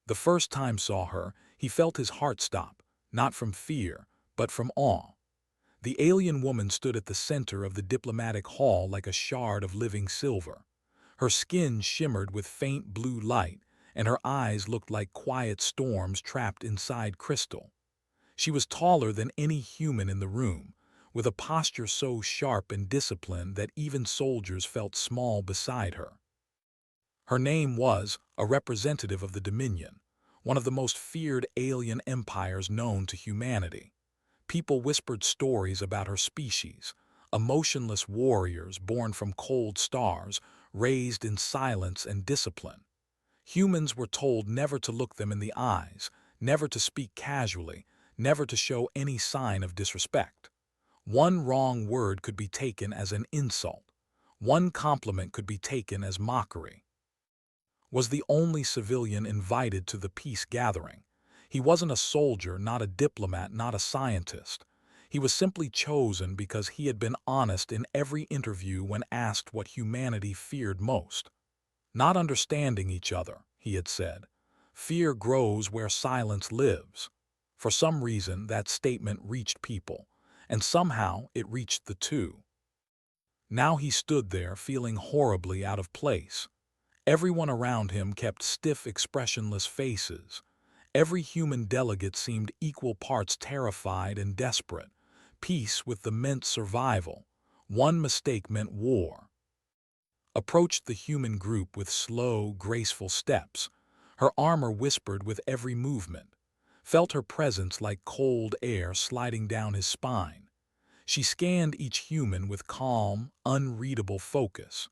The first time saw her, he felt his heart stop, not from fear, but from awe. The alien woman stood at the center of the diplomatic hall like a shard of living silver. Her skin shimmered with faint blue light, and her eyes looked like quiet storms trapped inside crystal. She was taller than any human in the room, with a posture so sharp and disciplined that even soldiers felt small beside her. Her name was a representative of the Dominion, one of the most feared alien empires known to humanity. People whispered stories about her species, emotionless warriors born from cold stars, raised in silence and discipline. Humans were told never to look them in the eyes, never to speak casually, never to show any sign of disrespect. One wrong word could be taken as an insult. One compliment could be taken as mockery. Was the only civilian invited to the peace gathering. He wasn't a soldier, not a diplomat, not a scientist. He was simply chosen because he had been honest in every interview when asked what humanity feared most. Not understanding each other, he had said. Fear grows where silence lives. For some reason, that statement reached people, and somehow it reached the two. Now he stood there feeling horribly out of place. Everyone around him kept stiff, expressionless faces. Every human delegate seemed equal parts terrified and desperate. Peace with the meant survival. One mistake meant war. Approached the human group with slow, graceful steps. Her armor whispered with every movement. Felt her presence like cold air sliding down his spine. She scanned each human with calm, unreadable focus.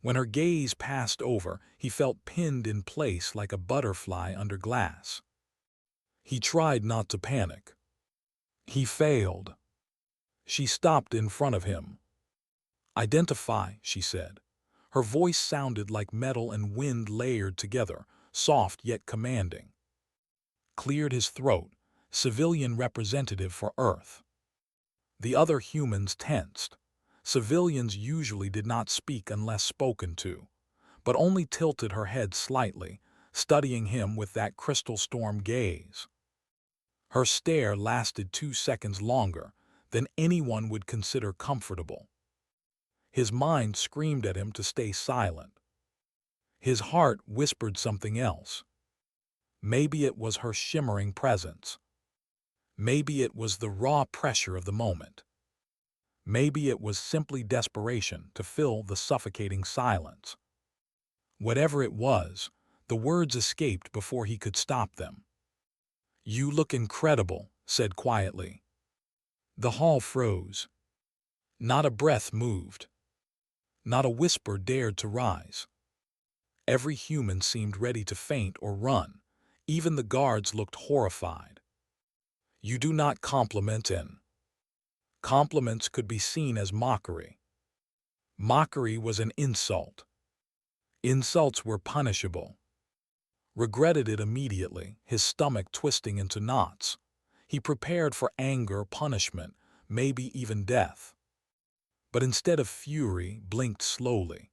When her gaze passed over, he felt pinned in place like a butterfly under glass. He tried not to panic. He failed. She stopped in front of him. "Identify," she said. Her voice sounded like metal and wind layered together, soft yet commanding. Cleared his throat, civilian representative for Earth. The other humans tensed. Civilians usually did not speak unless spoken to, but only tilted her head slightly, studying him with that crystal storm gaze. Her stare lasted 2 seconds longer than anyone would consider comfortable. His mind screamed at him to stay silent. His heart whispered something else. Maybe it was her shimmering presence. Maybe it was the raw pressure of the moment. Maybe it was simply desperation to fill the suffocating silence. Whatever it was, the words escaped before he could stop them. "You look incredible," said quietly. The hall froze. Not a breath moved. Not a whisper dared to rise. Every human seemed ready to faint or run. Even the guards looked horrified. "You do not compliment in." Compliments could be seen as mockery. Mockery was an insult. Insults were punishable. Regretted it immediately, his stomach twisting into knots. He prepared for anger, punishment, maybe even death. But instead of fury, blinked slowly.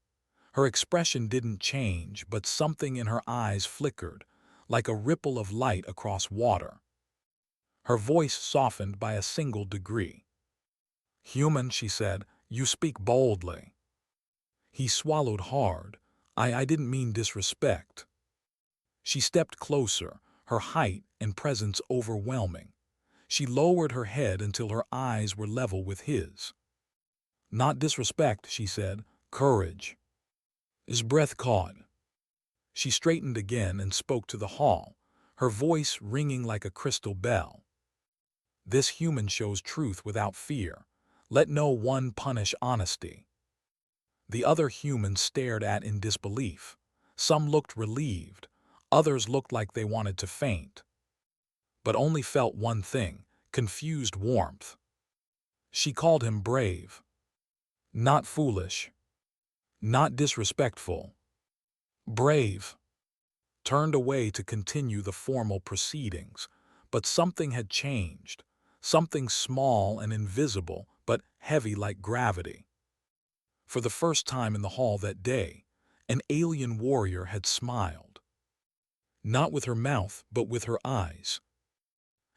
Her expression didn't change, but something in her eyes flickered, like a ripple of light across water. Her voice softened by a single degree. "Human," she said, "you speak boldly." He swallowed hard. I didn't mean disrespect." She stepped closer, her height and presence overwhelming. She lowered her head until her eyes were level with his. "Not disrespect," she said, "courage." His breath caught. She straightened again and spoke to the hall, her voice ringing like a crystal bell. "This human shows truth without fear. Let no one punish honesty." The other humans stared at in disbelief. Some looked relieved, others looked like they wanted to faint. But only felt one thing, confused warmth. She called him brave. Not foolish. Not disrespectful. Brave. Turned away to continue the formal proceedings, but something had changed. Something small and invisible, but heavy like gravity. For the first time in the hall that day, an alien warrior had smiled. not with her mouth, but with her eyes,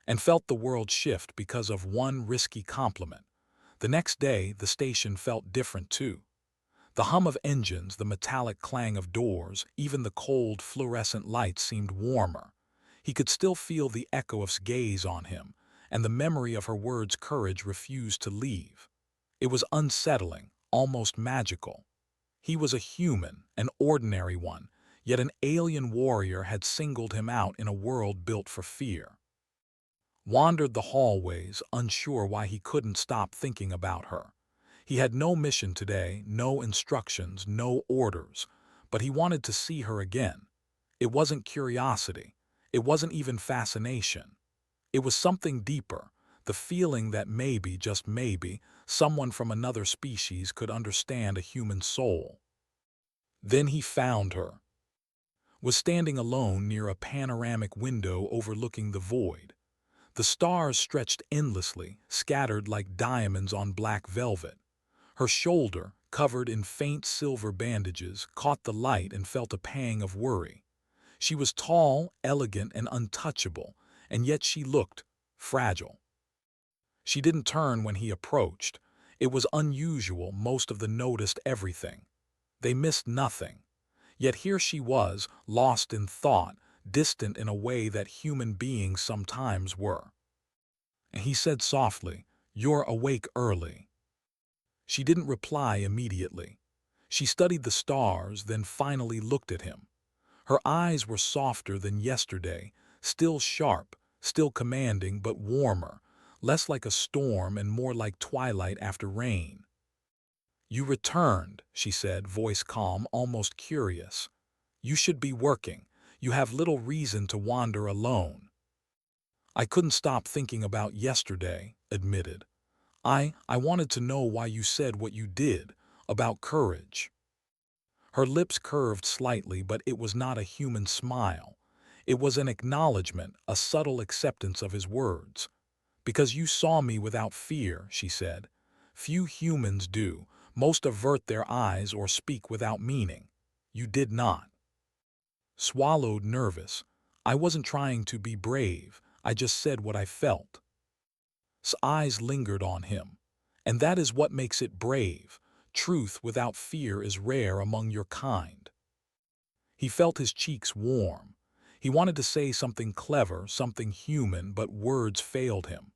and felt the world shift because of one risky compliment. The next day, the station felt different too. The hum of engines, the metallic clang of doors, even the cold fluorescent lights seemed warmer. He could still feel the echo of her gaze on him, and the memory of her words' courage refused to leave. It was unsettling, almost magical. He was a human, an ordinary one, yet an alien warrior had singled him out in a world built for fear. Wandered the hallways, unsure why he couldn't stop thinking about her. He had no mission today, no instructions, no orders, but he wanted to see her again. It wasn't curiosity. It wasn't even fascination. It was something deeper, the feeling that maybe, just maybe, someone from another species could understand a human soul. Then he found her. Was standing alone near a panoramic window overlooking the void. The stars stretched endlessly, scattered like diamonds on black velvet. Her shoulder, covered in faint silver bandages, caught the light and felt a pang of worry. She was tall, elegant, and untouchable, and yet she looked fragile. She didn't turn when he approached. It was unusual, most of them noticed everything. They missed nothing. Yet here she was, lost in thought, distant in a way that human beings sometimes were. And he said softly, "You're awake early." She didn't reply immediately. She studied the stars, then finally looked at him. Her eyes were softer than yesterday, still sharp, still commanding, but warmer, less like a storm and more like twilight after rain. "You returned," she said, voice calm, almost curious. "You should be working. You have little reason to wander alone." "I couldn't stop thinking about yesterday," admitted. I wanted to know why you said what you did, about courage." Her lips curved slightly, but it was not a human smile. It was an acknowledgement, a subtle acceptance of his words. "Because you saw me without fear," she said. "Few humans do. Most avert their eyes or speak without meaning. You did not." Swallowed, nervous. "I wasn't trying to be brave. I just said what I felt." His eyes lingered on him. "And that is what makes it brave. Truth without fear is rare among your kind." He felt his cheeks warm. He wanted to say something clever, something human, but words failed him.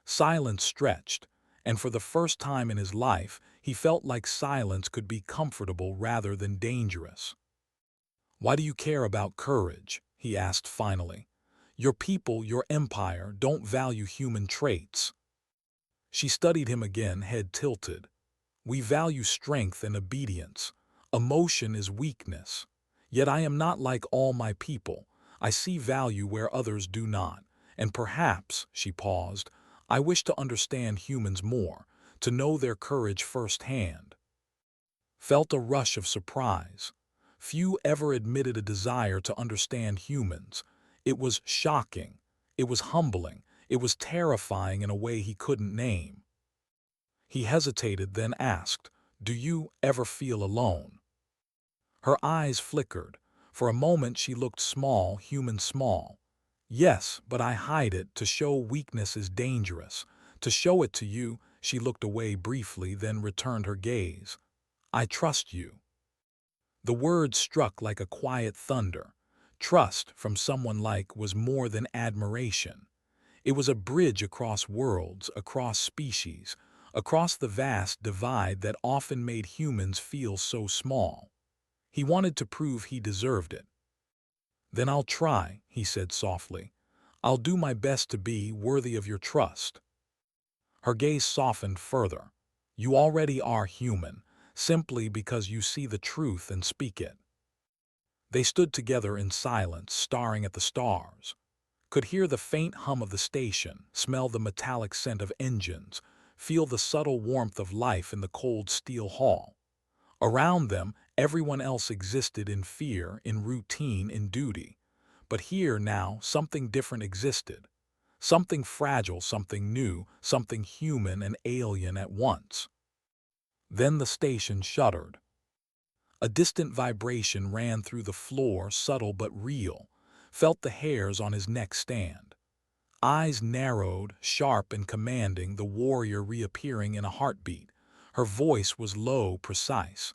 Silence stretched, and for the first time in his life, he felt like silence could be comfortable rather than dangerous. "Why do you care about courage?" he asked finally. "Your people, your empire, don't value human traits." She studied him again, head tilted. "We value strength and obedience. Emotion is weakness. Yet I am not like all my people. I see value where others do not. And perhaps," she paused, "I wish to understand humans more, to know their courage firsthand." Felt a rush of surprise. Few ever admitted a desire to understand humans. It was shocking. It was humbling. It was terrifying in a way he couldn't name. He hesitated, then asked, "Do you ever feel alone?" Her eyes flickered. For a moment she looked small, human small. "Yes, but I hide it. To show weakness is dangerous. To show it to you." She looked away briefly, then returned her gaze. "I trust you." The words struck like a quiet thunder. Trust from someone like was more than admiration. It was a bridge across worlds, across species, across the vast divide that often made humans feel so small. He wanted to prove he deserved it. "Then I'll try," he said softly. "I'll do my best to be worthy of your trust." Her gaze softened further. "You already are human, simply because you see the truth and speak it." They stood together in silence, staring at the stars. Could hear the faint hum of the station, smell the metallic scent of engines, feel the subtle warmth of life in the cold steel hall. Around them, everyone else existed in fear, in routine, in duty. But here now, something different existed. Something fragile, something new, something human and alien at once. Then the station shuddered. A distant vibration ran through the floor, subtle but real. felt the hairs on his neck stand. Eyes narrowed, sharp and commanding, the warrior reappearing in a heartbeat. Her voice was low, precise.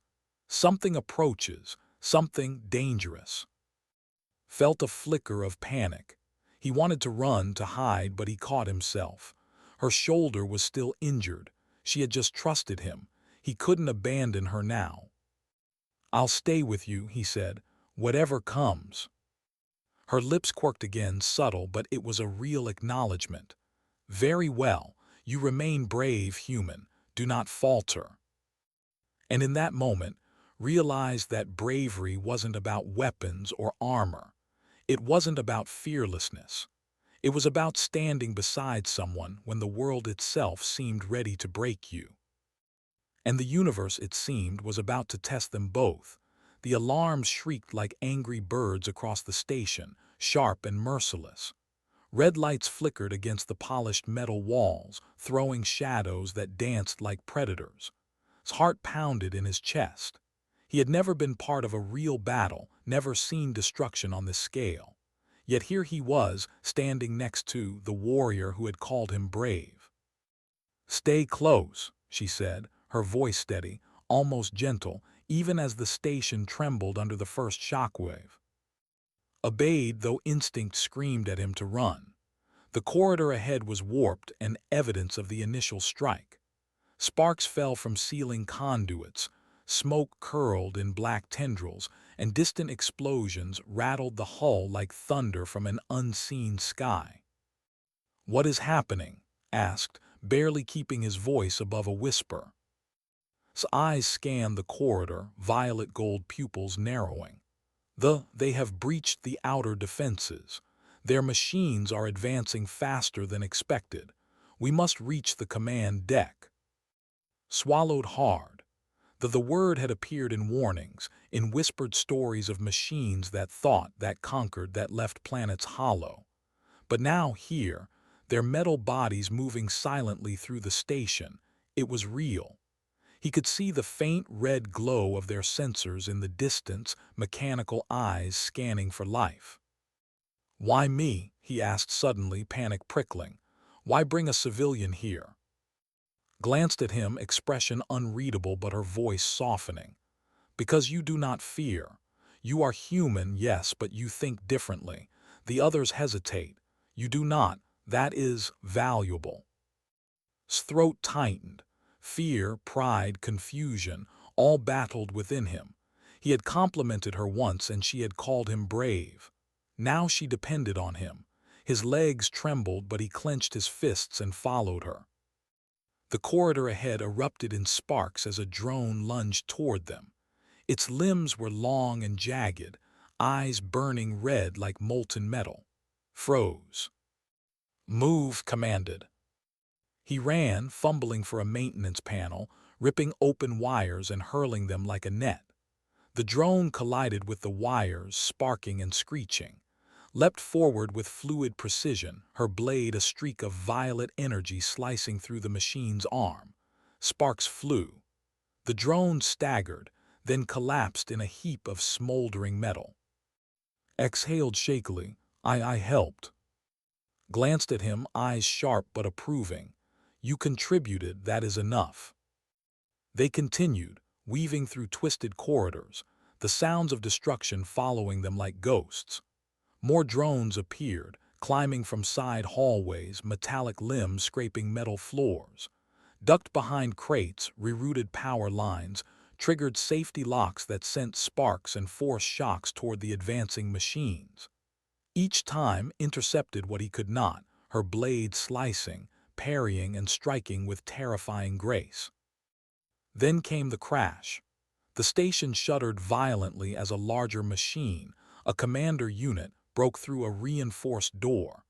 Something approaches, something dangerous. Felt a flicker of panic. He wanted to run, to hide, but he caught himself. Her shoulder was still injured. She had just trusted him. He couldn't abandon her now. "I'll stay with you," he said, "whatever comes." Her lips quirked again, subtle, but it was a real acknowledgement. "Very well. You remain brave, human. Do not falter." And in that moment, realized that bravery wasn't about weapons or armor. It wasn't about fearlessness. It was about standing beside someone when the world itself seemed ready to break you. And the universe, it seemed, was about to test them both. The alarms shrieked like angry birds across the station, sharp and merciless. Red lights flickered against the polished metal walls, throwing shadows that danced like predators. His heart pounded in his chest. He had never been part of a real battle, never seen destruction on this scale. Yet here he was, standing next to the warrior who had called him brave. "Stay close," she said, her voice steady, almost gentle, even as the station trembled under the first shockwave. Obeyed, though instinct screamed at him to run. The corridor ahead was warped, and evidence of the initial strike. Sparks fell from ceiling conduits, smoke curled in black tendrils, and distant explosions rattled the hull like thunder from an unseen sky. "What is happening?" asked, barely keeping his voice above a whisper. His eyes scanned the corridor, violet gold pupils narrowing. They have breached the outer defenses. Their machines are advancing faster than expected. We must reach the command deck." Swallowed hard. The word had appeared in warnings, in whispered stories of machines that thought, that conquered, that left planets hollow. But now here, their metal bodies moving silently through the station, it was real. He could see the faint red glow of their sensors in the distance, mechanical eyes scanning for life. "Why me?" he asked suddenly, panic prickling. "Why bring a civilian here?" Glanced at him, expression unreadable but her voice softening. "Because you do not fear. You are human, yes, but you think differently. The others hesitate. You do not. That is valuable." His throat tightened. Fear, pride, confusion, all battled within him. He had complimented her once and she had called him brave. Now she depended on him. His legs trembled, but he clenched his fists and followed her. The corridor ahead erupted in sparks as a drone lunged toward them. Its limbs were long and jagged, eyes burning red like molten metal. Froze. "Move," commanded. He ran, fumbling for a maintenance panel, ripping open wires and hurling them like a net. The drone collided with the wires, sparking and screeching. Leapt forward with fluid precision, her blade a streak of violet energy slicing through the machine's arm. Sparks flew. The drone staggered, then collapsed in a heap of smoldering metal. Exhaled shakily. I helped." Glanced at him, eyes sharp but approving. "You contributed, that is enough." They continued, weaving through twisted corridors, the sounds of destruction following them like ghosts. More drones appeared, climbing from side hallways, metallic limbs scraping metal floors. Ducked behind crates, rerouted power lines, triggered safety locks that sent sparks and forced shocks toward the advancing machines. Each time intercepted what he could not, her blade slicing, parrying and striking with terrifying grace. Then came the crash. The station shuddered violently as a larger machine, a commander unit, broke through a reinforced door.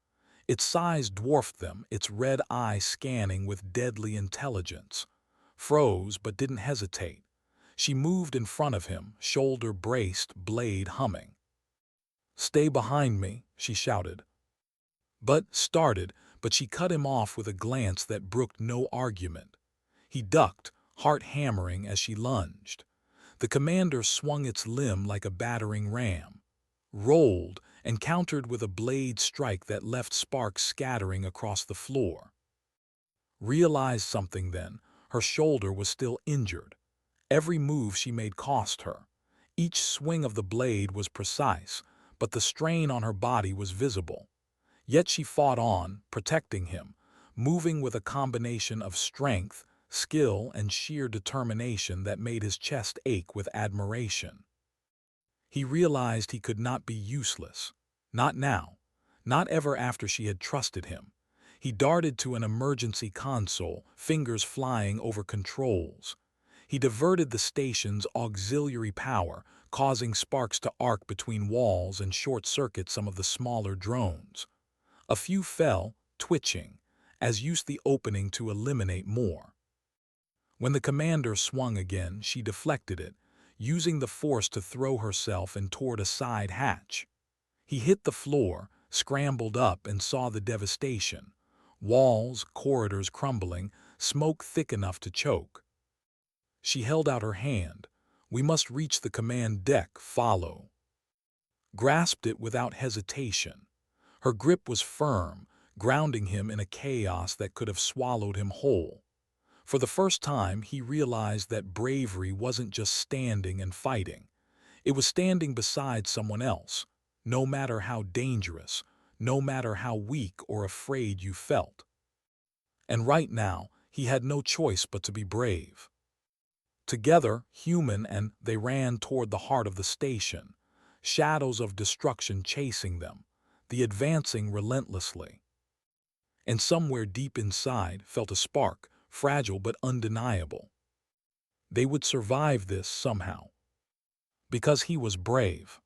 Its size dwarfed them, its red eye scanning with deadly intelligence. Froze but didn't hesitate. She moved in front of him, shoulder braced, blade humming. "Stay behind me," she shouted. But she cut him off with a glance that brooked no argument. He ducked, heart hammering as she lunged. The commander swung its limb like a battering ram, rolled, and countered with a blade strike that left sparks scattering across the floor. Realized something then, her shoulder was still injured. Every move she made cost her. Each swing of the blade was precise, but the strain on her body was visible. Yet she fought on, protecting him, moving with a combination of strength, skill, and sheer determination that made his chest ache with admiration. He realized he could not be useless. Not now. Not ever after she had trusted him. He darted to an emergency console, fingers flying over controls. He diverted the station's auxiliary power, causing sparks to arc between walls and short-circuit some of the smaller drones. A few fell, twitching, as used the opening to eliminate more. When the commander swung again, she deflected it, using the force to throw herself and toward a side hatch. He hit the floor, scrambled up, and saw the devastation. Walls, corridors crumbling, smoke thick enough to choke. She held out her hand. "We must reach the command deck, follow." Grasped it without hesitation. Her grip was firm, grounding him in a chaos that could have swallowed him whole. For the first time, he realized that bravery wasn't just standing and fighting. It was standing beside someone else, no matter how dangerous, no matter how weak or afraid you felt. And right now, he had no choice but to be brave. Together, human and they ran toward the heart of the station, shadows of destruction chasing them, the advancing relentlessly. And somewhere deep inside felt a spark, fragile but undeniable. They would survive this somehow. Because he was brave.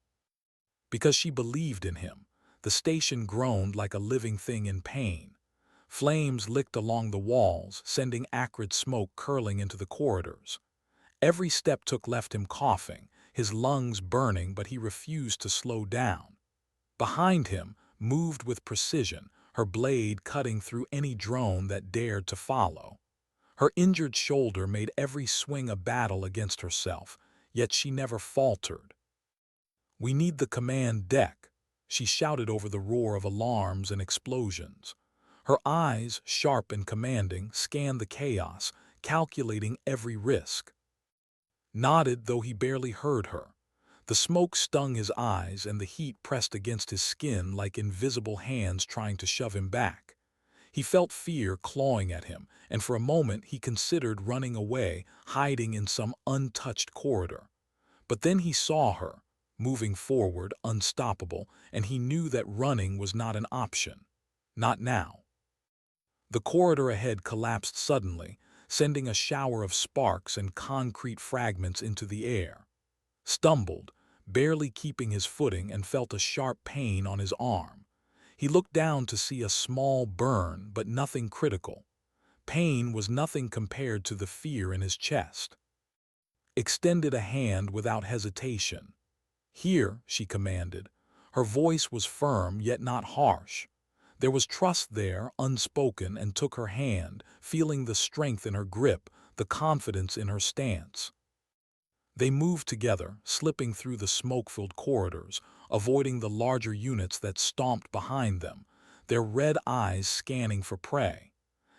Because she believed in him. The station groaned like a living thing in pain. Flames licked along the walls, sending acrid smoke curling into the corridors. Every step took left him coughing, his lungs burning, but he refused to slow down. Behind him, moved with precision, her blade cutting through any drone that dared to follow. Her injured shoulder made every swing a battle against herself, yet she never faltered. "We need the command deck," she shouted over the roar of alarms and explosions. Her eyes, sharp and commanding, scanned the chaos, calculating every risk. Nodded, though he barely heard her. The smoke stung his eyes and the heat pressed against his skin like invisible hands trying to shove him back. He felt fear clawing at him, and for a moment he considered running away, hiding in some untouched corridor. But then he saw her, moving forward, unstoppable, and he knew that running was not an option. Not now. The corridor ahead collapsed suddenly, sending a shower of sparks and concrete fragments into the air. Stumbled, barely keeping his footing, and felt a sharp pain on his arm. He looked down to see a small burn, but nothing critical. Pain was nothing compared to the fear in his chest. Extended a hand without hesitation. "Here," she commanded. Her voice was firm yet not harsh. There was trust there, unspoken, and took her hand, feeling the strength in her grip, the confidence in her stance. They moved together, slipping through the smoke-filled corridors, avoiding the larger units that stomped behind them, their red eyes scanning for prey.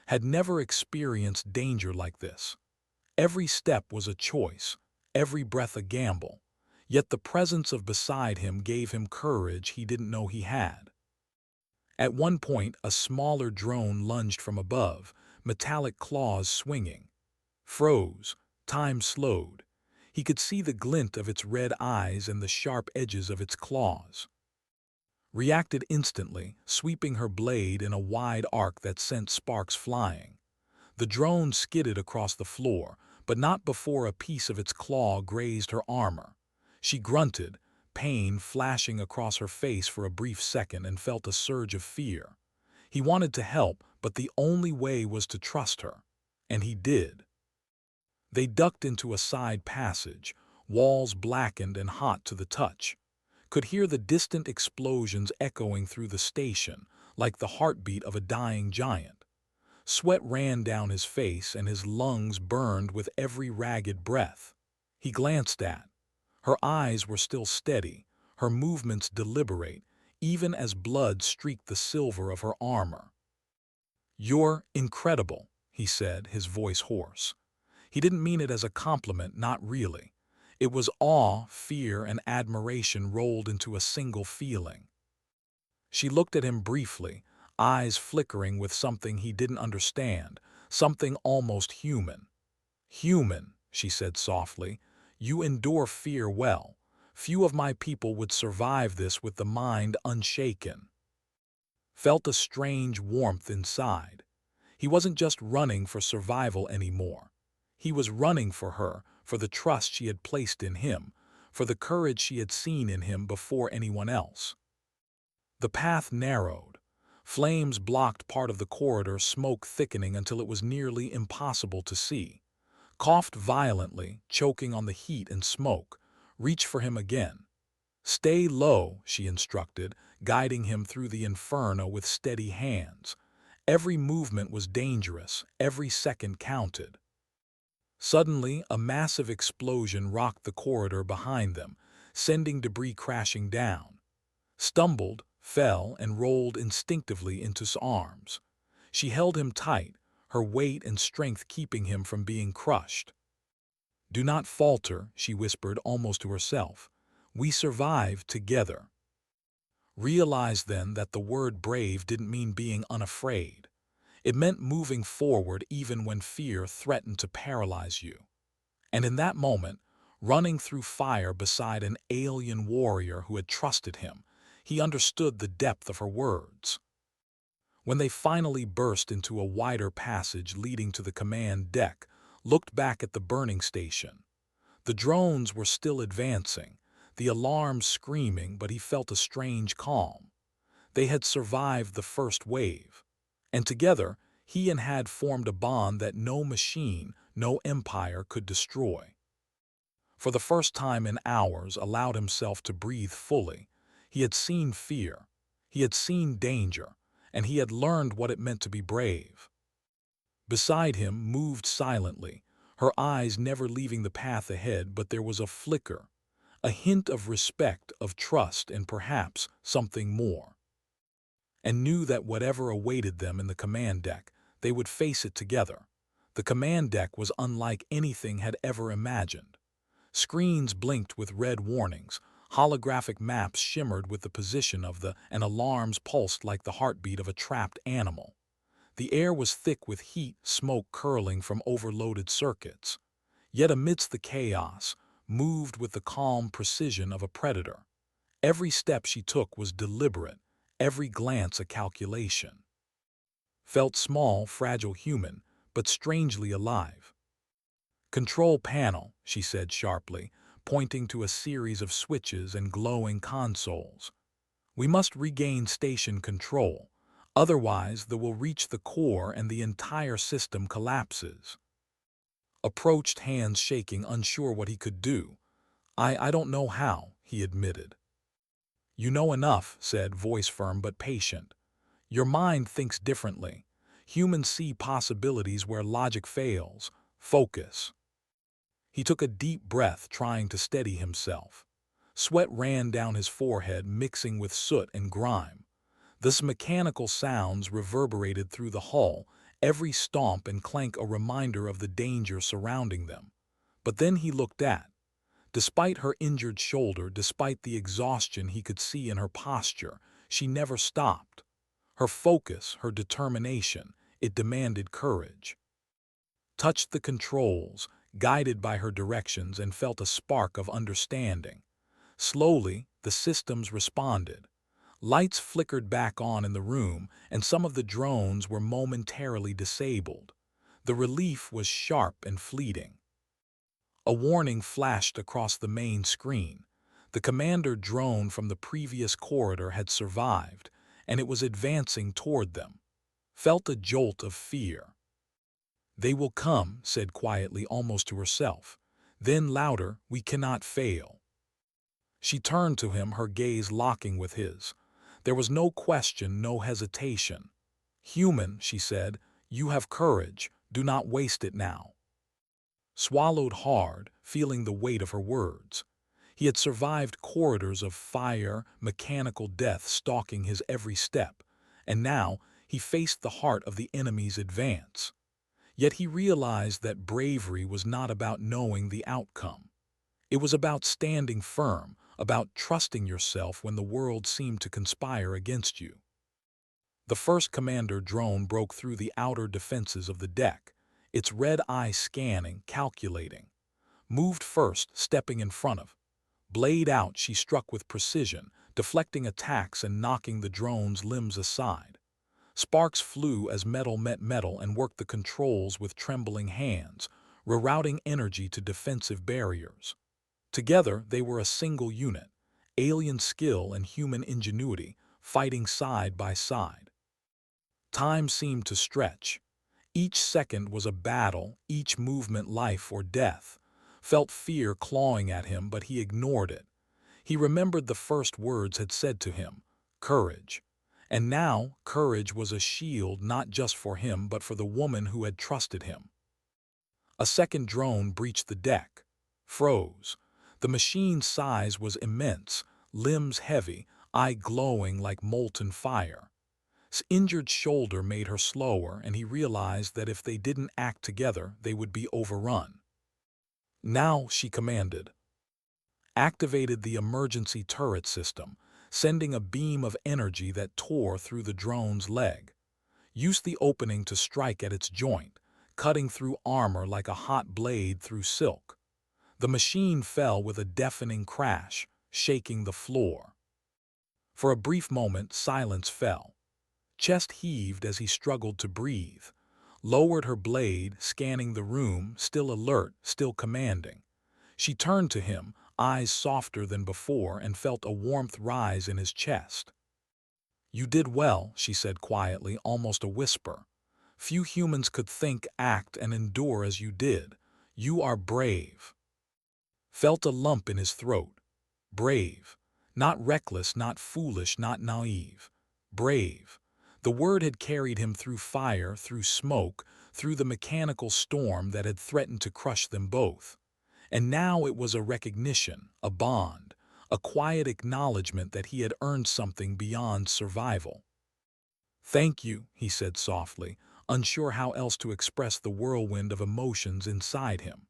Had never experienced danger like this. Every step was a choice, every breath a gamble. Yet the presence of beside him gave him courage he didn't know he had. At one point, a smaller drone lunged from above, metallic claws swinging. Froze, time slowed. He could see the glint of its red eyes and the sharp edges of its claws. Reacted instantly, sweeping her blade in a wide arc that sent sparks flying. The drone skidded across the floor, but not before a piece of its claw grazed her armor. She grunted, pain flashing across her face for a brief second, and felt a surge of fear. He wanted to help, but the only way was to trust her. And he did. They ducked into a side passage, walls blackened and hot to the touch. Could hear the distant explosions echoing through the station, like the heartbeat of a dying giant. Sweat ran down his face and his lungs burned with every ragged breath. He glanced at. Her eyes were still steady, her movements deliberate, even as blood streaked the silver of her armor. "You're incredible," he said, his voice hoarse. He didn't mean it as a compliment, not really. It was awe, fear, and admiration rolled into a single feeling. She looked at him briefly, eyes flickering with something he didn't understand, something almost human. "Human," she said softly, "you endure fear well. Few of my people would survive this with the mind unshaken." Felt a strange warmth inside. He wasn't just running for survival anymore. He was running for her, for the trust she had placed in him, for the courage she had seen in him before anyone else. The path narrowed. Flames blocked part of the corridor, smoke thickening until it was nearly impossible to see. Coughed violently, choking on the heat and smoke. "Reach for him again." "Stay low," she instructed, guiding him through the inferno with steady hands. Every movement was dangerous, every second counted. Suddenly, a massive explosion rocked the corridor behind them, sending debris crashing down. Stumbled, fell, and rolled instinctively into his arms. She held him tight, her weight and strength keeping him from being crushed. "Do not falter," she whispered almost to herself. "We survive together." Realize then that the word brave didn't mean being unafraid. It meant moving forward even when fear threatened to paralyze you. And in that moment, running through fire beside an alien warrior who had trusted him, he understood the depth of her words. When they finally burst into a wider passage leading to the command deck, looked back at the burning station. The drones were still advancing, the alarms screaming, but he felt a strange calm. They had survived the first wave. And together, he and Had formed a bond that no machine, no empire could destroy. For the first time in hours, allowed himself to breathe fully. He had seen fear, he had seen danger, and he had learned what it meant to be brave. Beside him moved silently, her eyes never leaving the path ahead, but there was a flicker, a hint of respect, of trust, and perhaps something more. And knew that whatever awaited them in the command deck, they would face it together. The command deck was unlike anything had ever imagined. Screens blinked with red warnings, holographic maps shimmered with the position of and alarms pulsed like the heartbeat of a trapped animal. The air was thick with heat, smoke curling from overloaded circuits. Yet amidst the chaos, moved with the calm precision of a predator. Every step she took was deliberate, every glance a calculation. Felt small, fragile human, but strangely alive. "Control panel," she said sharply, pointing to a series of switches and glowing consoles. "We must regain station control, otherwise they will reach the core and the entire system collapses." Approached, hands shaking, unsure what he could do. I don't know how," he admitted. "You know enough," said, voice firm but patient. "Your mind thinks differently. Humans see possibilities where logic fails. Focus." He took a deep breath, trying to steady himself. Sweat ran down his forehead, mixing with soot and grime. Thus mechanical sounds reverberated through the hull, every stomp and clank a reminder of the danger surrounding them. But then he looked at. Despite her injured shoulder, despite the exhaustion he could see in her posture, she never stopped. Her focus, her determination, it demanded courage. Touched the controls, guided by her directions, and felt a spark of understanding. Slowly, the systems responded. Lights flickered back on in the room, and some of the drones were momentarily disabled. The relief was sharp and fleeting. A warning flashed across the main screen. The commander drone from the previous corridor had survived, and it was advancing toward them. Felt a jolt of fear. "They will come," said quietly, almost to herself. Then louder, "We cannot fail." She turned to him, her gaze locking with his. There was no question, no hesitation. "Human," she said, "you have courage. Do not waste it now." Swallowed hard, feeling the weight of her words. He had survived corridors of fire, mechanical death stalking his every step, and now he faced the heart of the enemy's advance. Yet he realized that bravery was not about knowing the outcome. It was about standing firm, about trusting yourself when the world seemed to conspire against you. The first commander drone broke through the outer defenses of the deck, its red eye scanning, calculating. Moved first, stepping in front of. Blade out, she struck with precision, deflecting attacks and knocking the drone's limbs aside. Sparks flew as metal met metal and worked the controls with trembling hands, rerouting energy to defensive barriers. Together, they were a single unit, alien skill and human ingenuity, fighting side by side. Time seemed to stretch. Each second was a battle, each movement life or death. Felt fear clawing at him, but he ignored it. He remembered the first words had said to him, courage. And now, courage was a shield not just for him but for the woman who had trusted him. A second drone breached the deck. Froze. The machine's size was immense, limbs heavy, eye glowing like molten fire. His injured shoulder made her slower, and he realized that if they didn't act together, they would be overrun. Now, she commanded. Activated the emergency turret system, sending a beam of energy that tore through the drone's leg. Used the opening to strike at its joint, cutting through armor like a hot blade through silk. The machine fell with a deafening crash, shaking the floor. For a brief moment, silence fell. Chest heaved as he struggled to breathe. Lowered her blade, scanning the room, still alert, still commanding. She turned to him, eyes softer than before, and felt a warmth rise in his chest. You did well, she said quietly, almost a whisper. Few humans could think, act, and endure as you did. You are brave. Felt a lump in his throat. Brave. Not reckless, not foolish, not naive. Brave. The word had carried him through fire, through smoke, through the mechanical storm that had threatened to crush them both. And now it was a recognition, a bond, a quiet acknowledgement that he had earned something beyond survival. Thank you, he said softly, unsure how else to express the whirlwind of emotions inside him.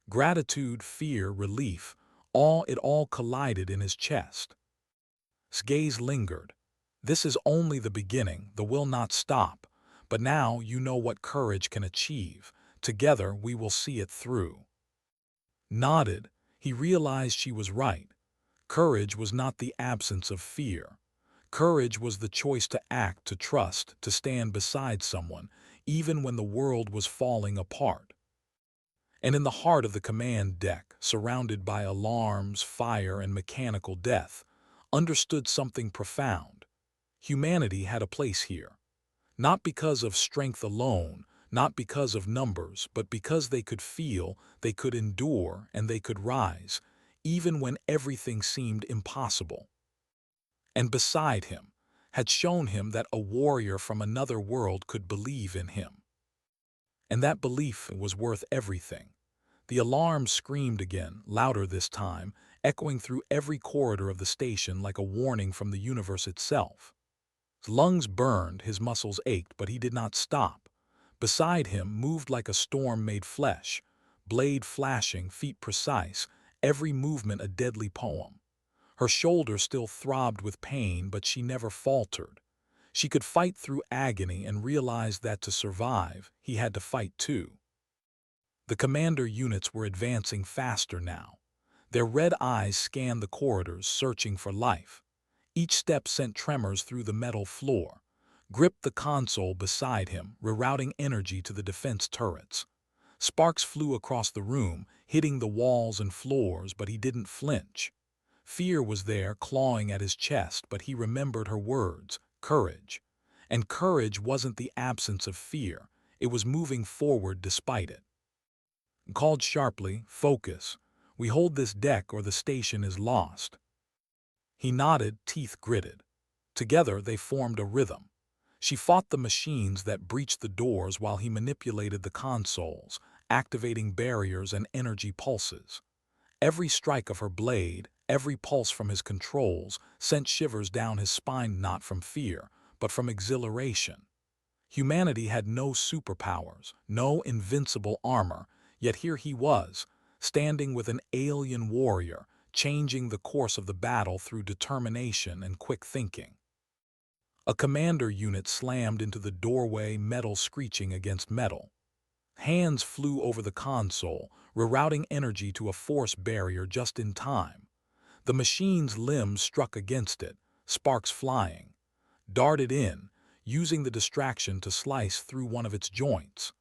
Gratitude, fear, relief, it all collided in his chest. His gaze lingered. This is only the beginning, the will not stop, but now you know what courage can achieve. Together we will see it through. Nodded, he realized she was right. Courage was not the absence of fear. Courage was the choice to act, to trust, to stand beside someone, even when the world was falling apart. And in the heart of the command deck, surrounded by alarms, fire, and mechanical death, understood something profound. Humanity had a place here. Not because of strength alone, not because of numbers, but because they could feel, they could endure, and they could rise, even when everything seemed impossible. And beside him, had shown him that a warrior from another world could believe in him. And that belief was worth everything. The alarm screamed again, louder this time, echoing through every corridor of the station like a warning from the universe itself. His lungs burned, his muscles ached, but he did not stop. Beside him moved like a storm-made flesh, blade flashing, feet precise, every movement a deadly poem. Her shoulder still throbbed with pain, but she never faltered. She could fight through agony and realized that to survive, he had to fight too. The commander units were advancing faster now. Their red eyes scanned the corridors, searching for life. Each step sent tremors through the metal floor, gripped the console beside him, rerouting energy to the defense turrets. Sparks flew across the room, hitting the walls and floors, but he didn't flinch. Fear was there, clawing at his chest, but he remembered her words, courage. And courage wasn't the absence of fear, it was moving forward despite it. Called sharply, focus. We hold this deck or the station is lost. He nodded, teeth gritted. Together they formed a rhythm. She fought the machines that breached the doors while he manipulated the consoles, activating barriers and energy pulses. Every strike of her blade, every pulse from his controls, sent shivers down his spine, not from fear, but from exhilaration. Humanity had no superpowers, no invincible armor, yet here he was, standing with an alien warrior, changing the course of the battle through determination and quick thinking. A commander unit slammed into the doorway, metal screeching against metal. Hands flew over the console, rerouting energy to a force barrier just in time. The machine's limbs struck against it, sparks flying, darted in, using the distraction to slice through one of its joints.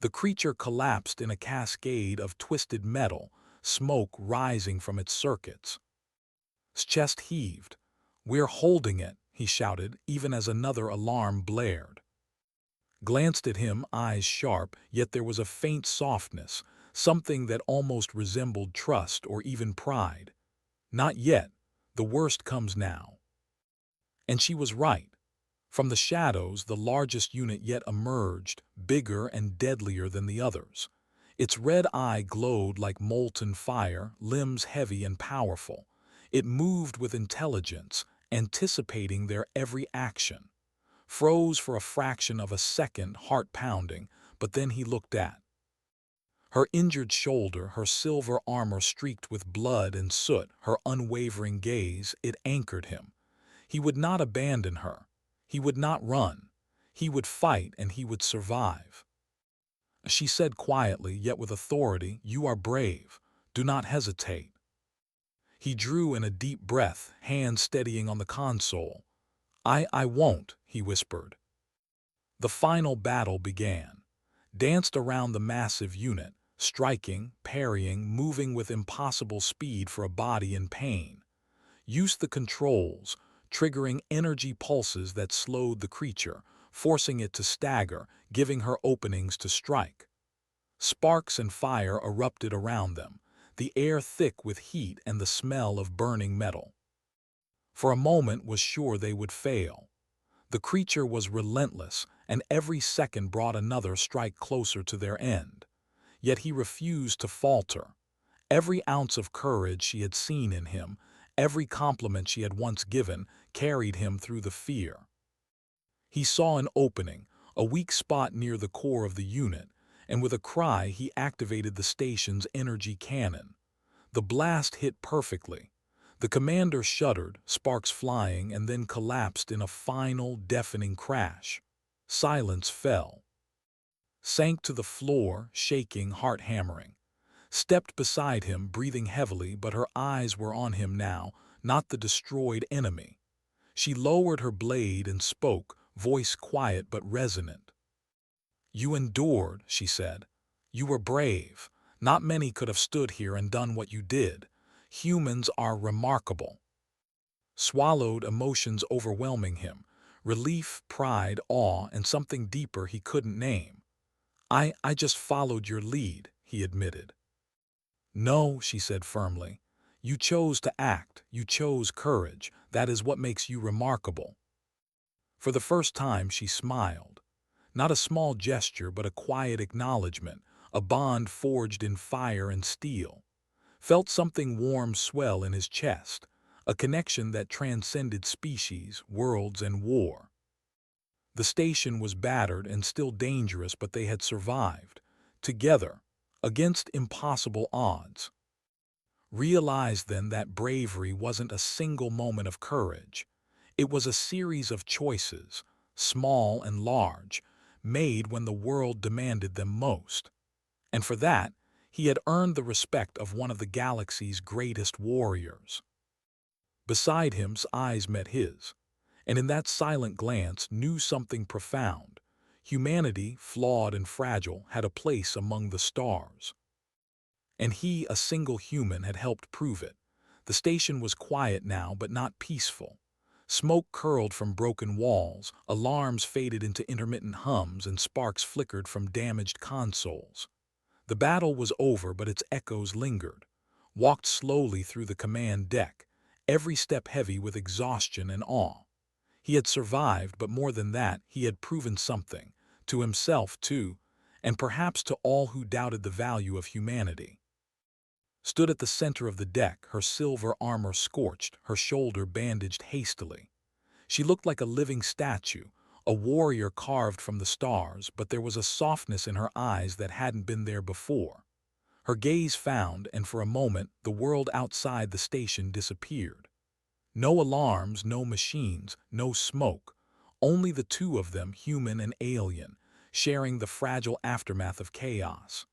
The creature collapsed in a cascade of twisted metal, smoke rising from its circuits. His chest heaved. "We're holding it," he shouted, even as another alarm blared. Glanced at him, eyes sharp, yet there was a faint softness, something that almost resembled trust or even pride. "Not yet. The worst comes now." And she was right. From the shadows, the largest unit yet emerged, bigger and deadlier than the others. Its red eye glowed like molten fire, limbs heavy and powerful. It moved with intelligence, anticipating their every action. Froze for a fraction of a second, heart pounding, but then he looked at her injured shoulder, her silver armor streaked with blood and soot, her unwavering gaze. It anchored him. He would not abandon her. He would not run. He would fight, and he would survive. She said quietly, yet with authority, "You are brave. Do not hesitate." He drew in a deep breath, hands steadying on the console. I won't," he whispered. The final battle began. Danced around the massive unit, striking, parrying, moving with impossible speed for a body in pain. Used the controls, triggering energy pulses that slowed the creature, forcing it to stagger, giving her openings to strike. Sparks and fire erupted around them, the air thick with heat and the smell of burning metal. For a moment was sure they would fail. The creature was relentless, and every second brought another strike closer to their end. Yet he refused to falter. Every ounce of courage she had seen in him, every compliment she had once given, carried him through the fear. He saw an opening, a weak spot near the core of the unit, and with a cry he activated the station's energy cannon. The blast hit perfectly. The commander shuddered, sparks flying, and then collapsed in a final, deafening crash. Silence fell. Sank to the floor, shaking, heart hammering. Stepped beside him, breathing heavily, but her eyes were on him now, not the destroyed enemy. She lowered her blade and spoke, voice quiet but resonant. "You endured," she said. "You were brave. Not many could have stood here and done what you did. Humans are remarkable." Swallowed, emotions overwhelming him. Relief, pride, awe, and something deeper he couldn't name. I just followed your lead," he admitted. "No," she said firmly. "You chose to act. You chose courage. That is what makes you remarkable." For the first time she smiled. Not a small gesture, but a quiet acknowledgement, a bond forged in fire and steel. Felt something warm swell in his chest, a connection that transcended species, worlds, and war. The station was battered and still dangerous, but they had survived, together, against impossible odds. Realize then that bravery wasn't a single moment of courage. It was a series of choices, small and large, made when the world demanded them most. And for that, he had earned the respect of one of the galaxy's greatest warriors. Beside him's eyes met his, and in that silent glance knew something profound. Humanity, flawed and fragile, had a place among the stars. And he, a single human, had helped prove it. The station was quiet now, but not peaceful. Smoke curled from broken walls, alarms faded into intermittent hums, and sparks flickered from damaged consoles. The battle was over, but its echoes lingered. Walked slowly through the command deck, every step heavy with exhaustion and awe. He had survived, but more than that, he had proven something. To himself, too, and perhaps to all who doubted the value of humanity. stood at the center of the deck, her silver armor scorched, her shoulder bandaged hastily. She looked like a living statue, a warrior carved from the stars, but there was a softness in her eyes that hadn't been there before. Her gaze found, and for a moment, the world outside the station disappeared. No alarms, no machines, no smoke. Only the two of them, human and alien, sharing the fragile aftermath of chaos.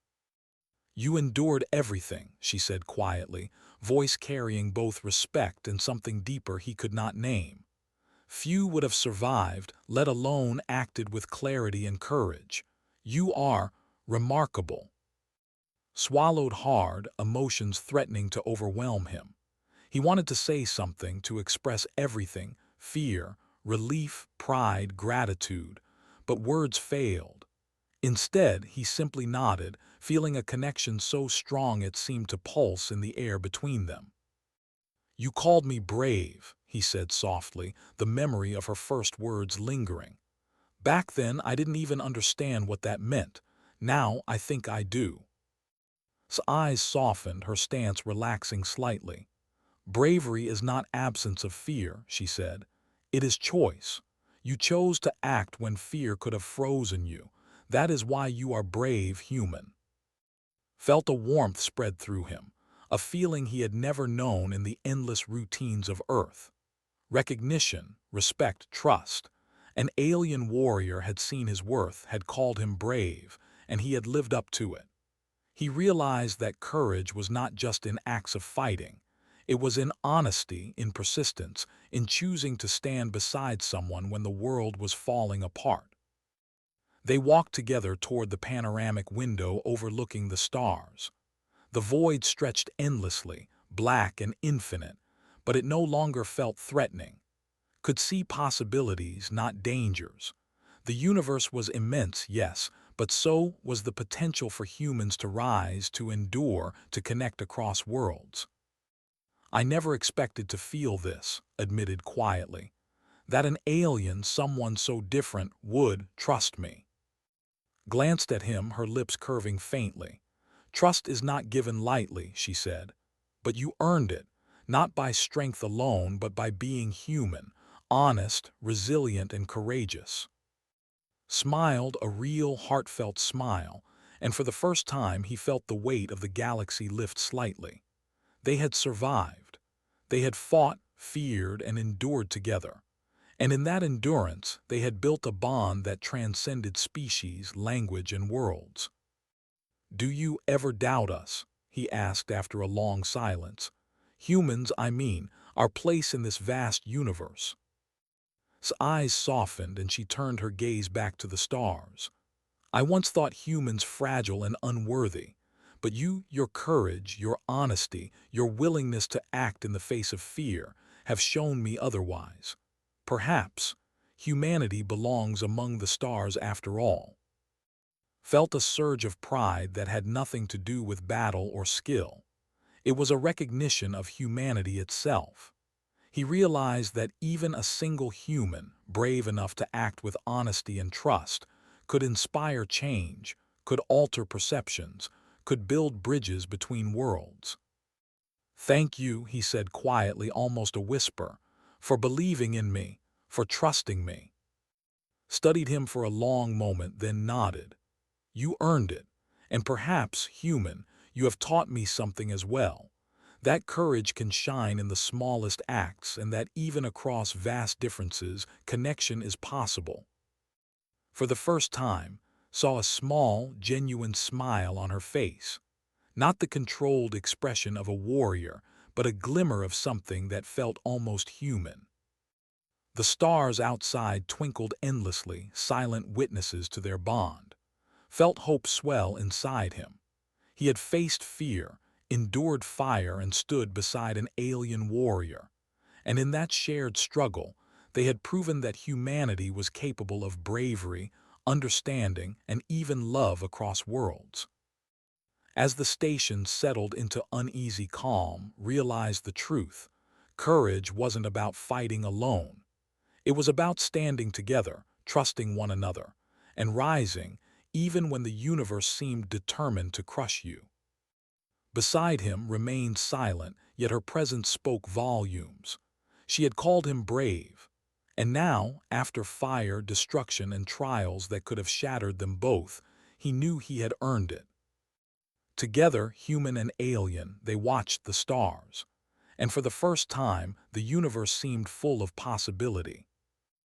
"You endured everything," she said quietly, voice carrying both respect and something deeper he could not name. "Few would have survived, let alone acted with clarity and courage. You are remarkable." Swallowed hard, emotions threatening to overwhelm him. He wanted to say something, to express everything, fear, relief, pride, gratitude, but words failed. Instead, he simply nodded, feeling a connection so strong it seemed to pulse in the air between them. "You called me brave," he said softly, the memory of her first words lingering. "Back then, I didn't even understand what that meant. Now, I think I do." His eyes softened, her stance relaxing slightly. "Bravery is not absence of fear," she said. "It is choice. You chose to act when fear could have frozen you. That is why you are brave, human." Felt a warmth spread through him, a feeling he had never known in the endless routines of Earth. Recognition, respect, trust. An alien warrior had seen his worth, had called him brave, and he had lived up to it. He realized that courage was not just in acts of fighting. It was in honesty, in persistence, in choosing to stand beside someone when the world was falling apart. They walked together toward the panoramic window overlooking the stars. The void stretched endlessly, black and infinite, but it no longer felt threatening. Could see possibilities, not dangers. The universe was immense, yes, but so was the potential for humans to rise, to endure, to connect across worlds. "I never expected to feel this," admitted quietly. "That an alien, someone so different, would trust me." Glanced at him, her lips curving faintly. "Trust is not given lightly," she said. "But you earned it, not by strength alone, but by being human, honest, resilient, and courageous." Smiled, a real, heartfelt smile, and for the first time he felt the weight of the galaxy lift slightly. They had survived. They had fought, feared, and endured together. And in that endurance, they had built a bond that transcended species, language, and worlds. "Do you ever doubt us?" he asked after a long silence. "Humans, I mean, our place in this vast universe." His eyes softened and she turned her gaze back to the stars. "I once thought humans fragile and unworthy, but your courage, your honesty, your willingness to act in the face of fear have shown me otherwise. Perhaps humanity belongs among the stars after all." Felt a surge of pride that had nothing to do with battle or skill. It was a recognition of humanity itself. He realized that even a single human, brave enough to act with honesty and trust, could inspire change, could alter perceptions, could build bridges between worlds. "Thank you," he said quietly, almost a whisper, "for believing in me, for trusting me." Studied him for a long moment, then nodded. "You earned it, and perhaps, human, you have taught me something as well. That courage can shine in the smallest acts, and that even across vast differences, connection is possible." For the first time, saw a small, genuine smile on her face. Not the controlled expression of a warrior, but a glimmer of something that felt almost human. The stars outside twinkled endlessly, silent witnesses to their bond. Felt hope swell inside him. He had faced fear, endured fire, and stood beside an alien warrior. And in that shared struggle, they had proven that humanity was capable of bravery, understanding, and even love across worlds. As the station settled into uneasy calm, realized the truth. Courage wasn't about fighting alone. It was about standing together, trusting one another, and rising, even when the universe seemed determined to crush you. beside him, remained silent, yet her presence spoke volumes. She had called him brave. And now, after fire, destruction, and trials that could have shattered them both, he knew he had earned it. Together, human and alien, they watched the stars. And for the first time, the universe seemed full of possibility.